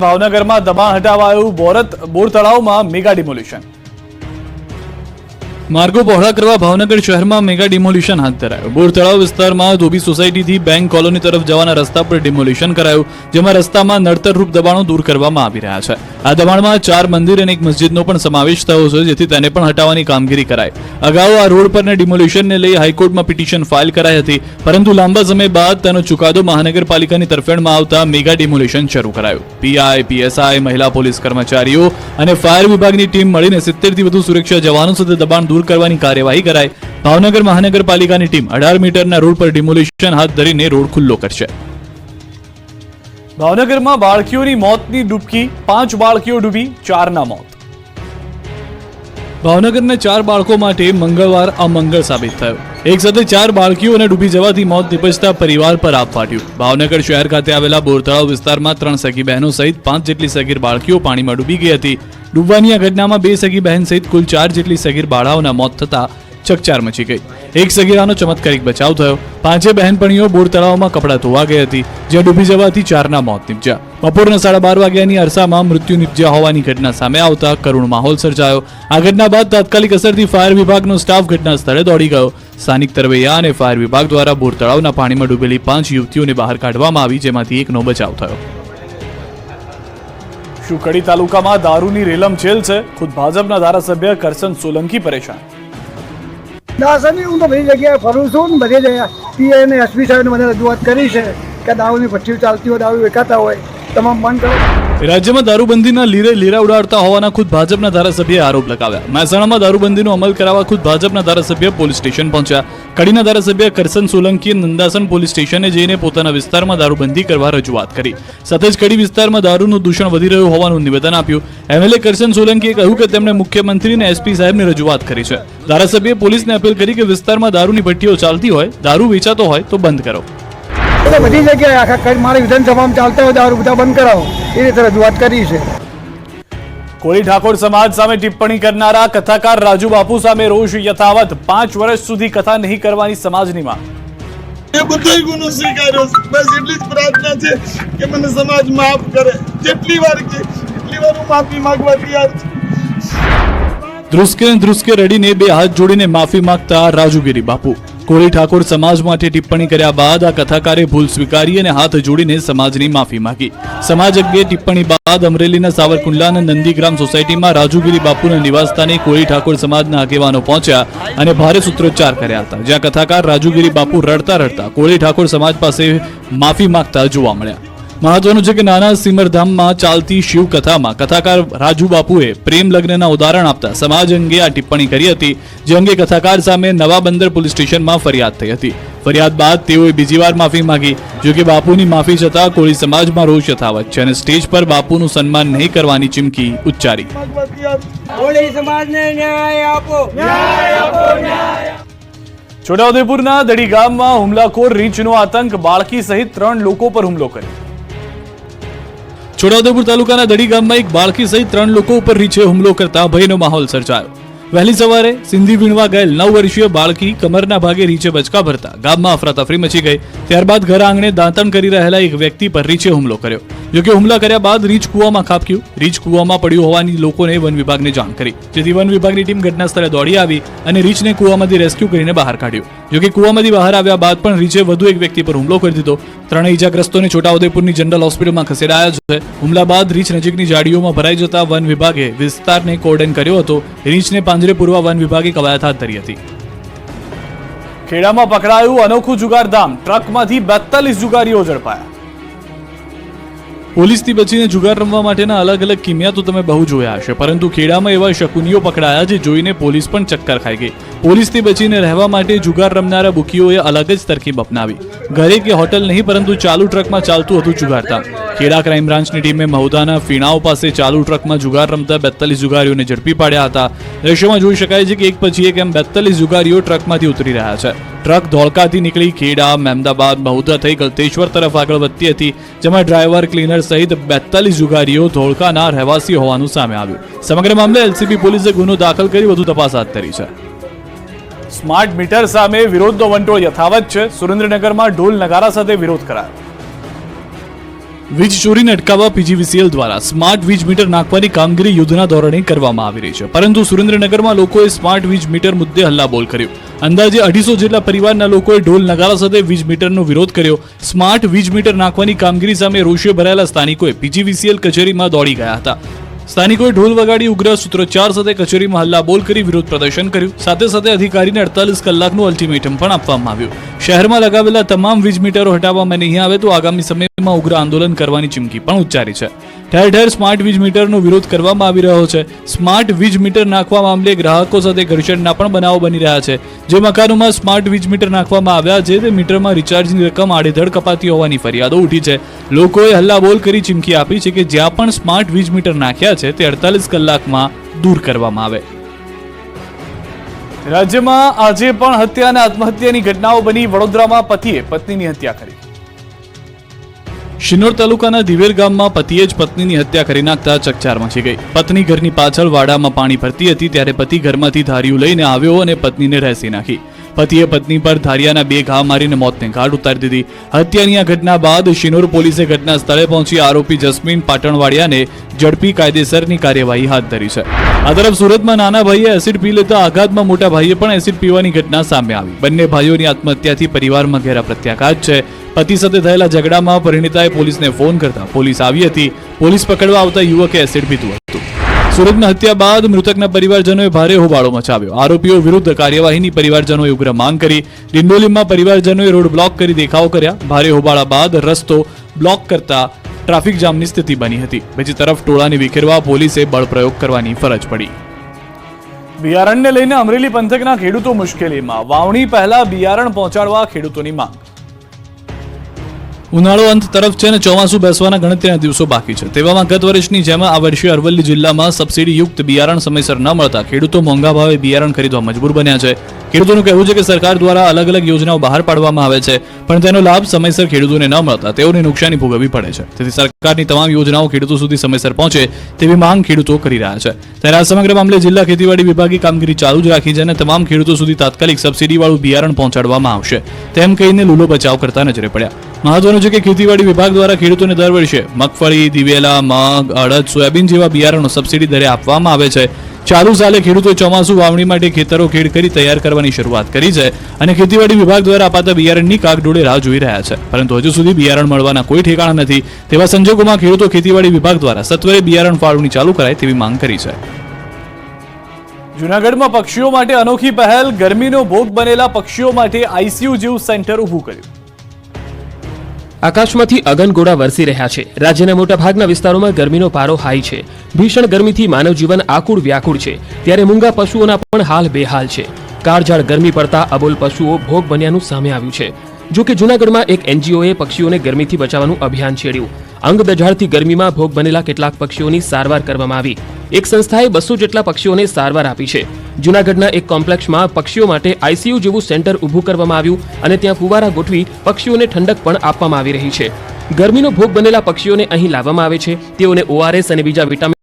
ભાવનગરમાં દબાણ હટાવાયું બોર તળાવમાં મેગા ડિમોલિશન। માર્ગો પહોળા કરવા ભાવનગર શહેરમાં મેગા ડિમોલિશન હાથ ધરાયું। બોર તળાવ વિસ્તારમાં ધોબી સોસાયટીથી બેંક કોલોની તરફ જવાના રસ્તા પર ડિમોલિશન કરાયું, જેમાં રસ્તામાં નડતરરૂપ દબાણો દૂર કરવામાં આવી રહ્યા છે। આ દબાણમાં 4 મંદિર અને એક મસ્જિદનો પણ સમાવેશ થયો છે, જેથી તેને પણ હટાવવાની કામગીરી કરાઈ। અગાઉ આ રોડ પરના ડિમોલિશનને લઈ હાઈકોર્ટમાં પિટિશન ફાઇલ કરાઈ હતી, પરંતુ લાંબા સમય બાદ તેનો ચુકાદો મહાનગરપાલિકાની તરફેણમાં આવતા મેગા ડિમોલિશન શરૂ કરાયું। પીઆઈ, પીએસઆઈ, મહિલા પોલીસ કર્મચારીઓ અને ફાયર વિભાગની ટીમ મળીને 70 થી વધુ સુરક્ષા જવાનો સાથે દબાણ દૂર કરવાની કાર્યવાહી કરાઈ। ભાવનગર મહાનગરપાલિકાની ટીમ 18 મીટરના રોડ પર ડિમોલિશન હાથ ધરીને રોડ ખુલ્લો કરશે। ભાવનગરમાં બાળકીઓની મોતની ડૂબકી, 5 બાળકીઓ ડૂબી, 4ના મોત। ભાવનગરના 4 બાળકો માટે મંગળવાર અમંગળ સાબિત થયો। એક સાથે 4 બાળકીઓને ડૂબી જવાથી મોત નિપજતા પરિવાર પર આપ ફાટ્યું। ભાવનગર શહેર ખાતે આવેલા બોર તળાવ વિસ્તારમાં 3 સગી બહેનો સહિત 5 જેટલી સગીર બાળકીઓ પાણીમાં ડૂબી ગઈ હતી। ડૂબવાની આ ઘટનામાં 2 સગી બહેન સહિત કુલ 4 જેટલી સગીર બાળાઓના મોત થતા ચકચાર મચી ગઈ। એક સગીરાનો ચમત્કારિક બચાવ થયો। 5 બહેનપણીઓ બોર તળાવમાં કપડાં ધોવા ગઈ હતી, જ્યાં ડૂબી જવાથી 4ના મોત નિપજ્યા। બપોરના 12:30 વાગ્યાની અરસામાં મૃત્યુ નિપજ્યા હોવાની ઘટના સામે આવતા કરુણ માહોલ સર્જાયો। આ ઘટના બાદ તાત્કાલિક અસરથી ફાયર વિભાગનો સ્ટાફ ઘટના સ્થળે દોડી ગયો। સ્થાનિક તરવૈયા અને ફાયર વિભાગ દ્વારા બોર તળાવના પાણીમાં ડૂબેલી 5 યુવતીઓને બહાર કાઢવામાં આવી, જેમાંથી એકનો બચાવ થયો। શું કડી તાલુકામાં દારૂની રેલમછેલ છે? ખુદ ભાજપના ધારાસભ્ય કરશન સોલંકી પરેશાન। દાસની હું તો બધી જગ્યાએ ફરું છું ને બધી જગ્યાએ પીઆઈ અને એસપી સાહેબને મને રજૂઆત કરી છે કે દારૂની ભઠ્ઠીઓ ચાલતી હોય, દારૂ વેચાતા હોય, તમામ બંધ કરો। રાજ્યમાં દારૂબંધીના લીરે લીરા ઉડાડતા હોવાના ખુદ ભાજપના ધારાસભ્યએ આરોપ લગાવ્યા। મહેસાણામાં દારૂબંધીનો અમલ કરાવવા ખુદ ભાજપના ધારાસભ્ય પોલીસ સ્ટેશન પહોંચ્યા। કડીના ધારાસભ્ય કરશન સોલંકીએ નંદાસન પોલીસ સ્ટેશને જઈને પોતાના વિસ્તારમાં દારૂબંધી કરવા રજૂઆત કરી। સાથે જ કડી વિસ્તારમાં દારૂનું દૂષણ વધી રહ્યું હોવાનું નિવેદન આપ્યું। એમએલએ કરશન સોલંકીએ કહ્યું કે તેમણે મુખ્યમંત્રી અને એસપી સાહેબને રજૂઆત કરી છે। ધારાસભ્યએ પોલીસને અપીલ કરી કે વિસ્તારમાં દારૂની ભઠ્ઠીઓ ચાલતી હોય, દારૂ વેચાતો હોય તો બંધ કરો। બધી જગ્યાએ આખા મારી વિધાનસભામાં ચાલતા હોય દારૂ બધા બંધ કરાવો, એ રીતે રજૂઆત કરી છે। કોળી ઠાકોર સમાજ સામે ટિપ્પણી કરનારા કથાકાર રાજુ બાપુ સામે રોષ યથાવત। 5 વર્ષ સુધી કથા નહીં કરવાની સમાજની માંગ। એ બધાય ગુનો સ્વીકાર્યો છે, બસ એટલી જ પ્રાર્થના છે કે મને સમાજ માફ કરે। જેટલી વાર કે એટલી વાર હું માફી માંગવા તૈયાર છું। ધ્રુસકે રડીને 2 હાથ જોડીને માફી માંગતા રાજુગીરી બાપુ। કોળી ઠાકોર સમાજ માટે ટિપ્પણી કર્યા બાદ આ કથાકારે ભૂલ સ્વીકારી અને હાથ જોડીને સમાજની માફી માંગી। સમાજ અંગે ટિપ્પણી બાદ અમરેલીના સાવરકુંડલાના નંદીગ્રામ સોસાયટીમાં રાજુગીરી બાપુના નિવાસસ્થાને કોળી ઠાકોર સમાજના આગેવાનો પહોંચ્યા અને ભારે સૂત્રોચ્ચાર કર્યા હતા, જ્યાં કથાકાર રાજુગીરી બાપુ રડતા રડતા કોળી ઠાકોર સમાજ પાસે માફી માંગતા જોવા મળ્યા। મહત્વનું છે કે નાના સિમરધામમાં ચાલતી શિવકથામાં કથાકાર રાજુ બાપુએ પ્રેમ લગ્નના ઉદાહરણ આપતા સમાજ અંગે આ ટિપ્પણી કરી હતી, જે અંગે કથાકાર સામે નવા બંદર પોલીસ સ્ટેશનમાં ફરિયાદ થઈ હતી। ફરિયાદ બાદ તેઓએ બીજી વાર માફી માંગી। જો કે બાપુની માફી છતાં કોળી સમાજમાં રોષ યથાવત છે અને સ્ટેજ પર બાપુનું સન્માન નહીં કરવાની ચીમકી ઉચ્ચારી। છોટાઉદેપુરના દડી ગામમાં હુમલાખોર રીંછનો આતંક, બાળકી સહિત 3 લોકો પર હુમલો કર્યો। છોટાઉદેપુર તાલુકાના દડી ગામમાં એક બાળકી સહિત 3 લોકો ઉપર રીંછે હુમલો કરતા ભયનો માહોલ સર્જાયો। વહેલી સવારે સિંધી વીણવા ગયેલ 9 વર્ષીય બાળકી કમરના ભાગે રીંછે બચકા ભરતા ગામમાં અફરાતફરી મચી ગઈ। ત્યારબાદ ઘર આંગણે દાંતણ કરી રહેલા એક વ્યક્તિ પર રીંછે હુમલો કર્યો। જોકે હુમલા કર્યા બાદ રીંછ કૂવામાં ખાબક્યું। રીંછ કૂવામાં પડ્યું હોવાની લોકોને વન વિભાગને જાણ કરી, જેથી વન વિભાગની ટીમ ઘટના સ્થળે દોડી આવી અને રીંછને કૂવામાંથી રેસ્ક્યુ કરીને બહાર કાઢ્યું। જોકે કૂવામાંથી બહાર આવ્યા બાદ પણ રીંછે વધુ એક વ્યક્તિ પર હુમલો કરી દીધો। 3 ઇજાગ્રસ્તોને છોટાઉદેપુરની જનરલ હોસ્પિટલમાં ખસેડાયા છે। હુમલા બાદ રીંછ નજીકની ઝાડીઓમાં ભરાઈ જતા વન વિભાગે વિસ્તારને કોર્ડન કર્યો હતો। રીંછને પાંજરે પૂરવા વન વિભાગે કવાયત હાથ ધરી હતી। ખેડામાં પકડાયું અનોખું જુગારધામ, ટ્રકમાંથી 42 જુગારીઓ ઝડપાયા। પોલીસથી બચીને જુગાર રમવા માટેના અલગ અલગ કિમિયા તો તમે બહુ જોયા હશે, પરંતુ ખેડામાં એવા શકુનીઓ પકડાયા જે જોઈને પોલીસ પણ ચક્કર ખાઈ ગઈ। પોલીસથી બચીને રહેવા માટે જુગાર રમનારા બુકીઓએ અલગ જ તરકીબ અપનાવી। ઘરે કે હોટલ નહીં, પરંતુ ચાલુ ટ્રકમાં ચાલતું હતું જુગારધામ। ખેડા ક્રાઇમ બ્રાન્ચની ટીમે મહુદાના ફીણાઓ પાસે ચાલુ ટ્રકમાં જુગાર રમતા 42 જુગારીઓને ઝડપી પાડ્યા હતા। દ્રશ્યમાં જોઈ શકાય છે કે એક પછી એક એમ 42 જુગારીઓ ટ્રકમાંથી ઉતરી રહ્યા છે। ટ્રક ધોળકાથી નીકળી ખેડા, મહેમદાબાદ, મહુદા થઈ ગલતેશ્વર તરફ આગળ વધતી હતી, જેમાં ડ્રાઈવર, ક્લીનર સહિત 42 જુગારીઓ ધોળકાના રહેવાસી હોવાનું સામે આવ્યું। સમગ્ર મામલે એલસીબી પોલીસે ગુનો દાખલ કરી વધુ તપાસ હાથ ધરી છે। સ્માર્ટ મીટર સામે વિરોધનો વંટોળ યથાવત છે। સુરેન્દ્રનગરમાં ઢોલ નગારા સાથે વિરોધ કરાયો। વીજ ચોરીને અટકાવવા પીજીવીસીએલ દ્વારા સ્માર્ટ વીજ મીટર નાખવાની કામગીરી યુદ્ધના ધોરણે કરવામાં આવી રહી છે, પરંતુ સુરેન્દ્રનગરમાં લોકોએ સ્માર્ટ વીજ મીટર મુદ્દે હલ્લાબોલ કર્યો. અંદાજે 250 જેટલા પરિવારના લોકોએ ઢોલ નગારા સાથે વીજ મીટરનો વિરોધ કર્યો. સ્માર્ટ વીજ મીટર નાખવાની કામગીરી સામે રોષે ભરાયેલા સ્થાનિકોએ પીજીવીસીએલ કચેરીમાં દોડી ગયા હતા. સ્થાનિકોએ ઢોલ વગાડી ઉગ્ર સૂત્રોચ્ચાર સાથે કચેરીમાં હલ્લાબોલ કરી વિરોધ પ્રદર્શન કર્યું. સાથે સાથે અધિકારીને 48 કલાકનું અલ્ટિમેટમ પણ આપવામાં આવ્યું. શહેરમાં લગાવેલા તમામ વીજ મીટરો હટાવવામાં નહીં આવે તો આગામી સમયમાં ઉગ્ર આંદોલન કરવાની ચીમકી પણ ઉચ્ચારી છે. ઠેર ઠેર સ્માર્ટ વીજ મીટરનો વિરોધ કરવામાં આવી રહ્યો છે. સ્માર્ટ વીજ મીટર નાખવા મામલે ગ્રાહકો સાથે ઘર્ષણના પણ બનાવો બની રહ્યા છે. જે મકાનોમાં સ્માર્ટ વીજ મીટર નાખવામાં આવ્યા છે તે મીટરમાં રિચાર્જની રકમ આડેધડ કપાતી હોવાની ફરિયાદો ઉઠી છે. લોકોએ હલ્લાબોલ કરી ચીમકી આપી છે કે જ્યાં પણ સ્માર્ટ વીજ મીટર નાખ્યા છે તે 48 કલાકમાં દૂર કરવામાં આવે. રાજ્યમાં આજે પણ હત્યા અને આત્મહત્યાની ઘટનાઓ બની. વડોદરામાં પતિએ પત્નીની હત્યા કરી. શિનોર તાલુકાના દિવેર ગામમાં પતિએ જ પત્નીની હત્યા કરી નાખતા ચકચાર મચી ગઈ. પત્ની ઘરની પાછળ વાડામાં પાણી ભરતી હતી ત્યારે પતિ ઘરમાંથી ધારિયું લઈને આવ્યો અને પત્નીને રહેસી નાખી. પતિએ પત્ની પર ધારિયાના 2 ઘા મારીને મોતને ઘાટ ઉતારી દીધી. હત્યાની આ ઘટના બાદ શિનોર પોલીસે ઘટના સ્થળે પહોંચી આરોપી જસ્મીન પાટણવાડિયાને ઝડપી કાયદેસરની કાર્યવાહી હાથ ધરી છે. આ તરફ સુરતમાં નાના ભાઈએ એસિડ પી લેતા આઘાતમાં મોટા ભાઈએ પણ એસિડ પીવાની ઘટના સામે આવી. બંને ભાઈઓની આત્મહત્યાથી પરિવારમાં ઘેરા પ્રત્યાઘાત છે. પતિ સાથે થયેલા ઝઘડામાં પરિણીતાએ પોલીસને ફોન કરતા પોલીસ આવી હતી. પોલીસ પકડવા આવતા યુવકે એસિડ પીધું હતું. સુરતમાં હત્યા બાદ મૃતકના પરિવારજનોએ ભારે હોબાળો મચાવ્યો. આરોપીઓ વિરુદ્ધ કાર્યવાહીની પરિવારજનોએ ઉગ્ર માંગ કરી. ડિંડોલીમાં પરિવારજનોએ રોડ બ્લોક કરી દેખાવો કર્યા. ભારે હોબાળા બાદ રસ્તો બ્લોક કરતા ટ્રાફિક જામની સ્થિતિ બની હતી. બીજી તરફ ટોળાને વિખેરવા પોલીસે બળપ્રયોગ કરવાની ફરજ પડી. બિયારણને લઈને અમરેલી પંથકના ખેડૂતો મુશ્કેલીમાં. વાવણી પહેલા બિયારણ પહોંચાડવા ખેડૂતોની માંગ. ઉનાળો અંત તરફ છે અને ચોમાસું બેસવાના ગણતરીના દિવસો બાકી છે. તેવામાં ગત વર્ષની જેમ આ વર્ષે અરવલ્લી જિલ્લામાં સબસિડીયુક્ત બિયારણ સમયસર ન મળતા ખેડૂતો મોંઘા ભાવે બિયારણ ખરીદવા મજબૂર બન્યા છે. ખેડૂતોનું કહેવું છે કે સરકાર દ્વારા અલગ અલગ યોજનાઓ બહાર પાડવામાં આવે છે, પણ તેનો લાભ સમયસર ખેડૂતોને ન મળતા તેઓને નુકસાની ભોગવવી પડે છે. તેથી સરકારની તમામ યોજનાઓ ખેડૂતો સુધી સમયસર પહોંચે તેવી માંગ ખેડૂતો કરી રહ્યા છે. ત્યારે આ સમગ્ર મામલે જિલ્લા ખેતીવાડી વિભાગે કામગીરી ચાલુ જ રાખી છે અને તમામ ખેડૂતો સુધી તાત્કાલિક સબસિડીવાળું બિયારણ પહોંચાડવામાં આવશે તેમ કહીને લૂલો બચાવ કરતા નજરે પડ્યા. મહત્વનું છે કે ખેતીવાડી વિભાગ દ્વારા ખેડૂતોને દર વર્ષે મગફળી, દિવેલા, મગ, અડદ, સોયાબીન જેવા બિયારણો સબસિડી દરે આપવામાં આવે છે. ચાલુ સાલે ખેડૂતોએ ચોમાસુ વાવણી માટે ખેતરો ખેડ કરી તૈયાર કરવાની શરૂઆત કરી છે અને ખેતીવાડી વિભાગ દ્વારા અપાતા બિયારણની કાગડોળે રાહ જોઈ રહ્યા છે, પરંતુ હજુ સુધી બિયારણ મળવાના કોઈ ઠેકાણા નથી. તેવા સંજોગોમાં ખેડૂતો ખેતીવાડી વિભાગ દ્વારા સત્વરે બિયારણ ફાળવણી ચાલુ કરાય તેવી માંગ કરી છે. જૂનાગઢમાં પક્ષીઓ માટે અનોખી પહેલ. ગરમીનો ભોગ બનેલા પક્ષીઓ માટે આઈસીયુ જેવું સેન્ટર ઊભું કર્યું. આકાશમાંથી અગનગોળા વરસી રહ્યા છે. રાજ્યના મોટાભાગના વિસ્તારોમાં ગરમીનો પારો હાઈ છે. ભીષણ ગરમીથી માનવ જીવન આકુળ વ્યાકુળ છે, ત્યારે મૂંગા પશુઓના પણ હાલ બેહાલ છે. કાળઝાળ ગરમી પડતા અબોલ પશુઓ ભોગ બન્યાનું સામે આવ્યું છે. જો કે જૂનાગઢમાં એક એનજીઓએ પક્ષીઓને ગરમીથી બચાવવાનું અભિયાન છેડ્યું. અંગ દઝાડથી ગરમીમાં ભોગ બનેલા કેટલાક પક્ષીઓની સારવાર કરવામાં આવી. એક સંસ્થાએ 200 જેટલા પક્ષીઓને સારવાર આપી છે. જૂનાગઢના એક કોમ્પ્લેક્સમાં પક્ષીઓ માટે આઈસીયુ જેવું સેન્ટર ઊભું કરવામાં આવ્યું અને ત્યાં ફુવારા ગોઠવી પક્ષીઓને ઠંડક પણ આપવામાં આવી રહી છે. ગરમીનો ભોગ બનેલા પક્ષીઓને અહીં લાવવામાં આવે છે. તેઓને ઓઆરએસ અને બીજા વિટામિન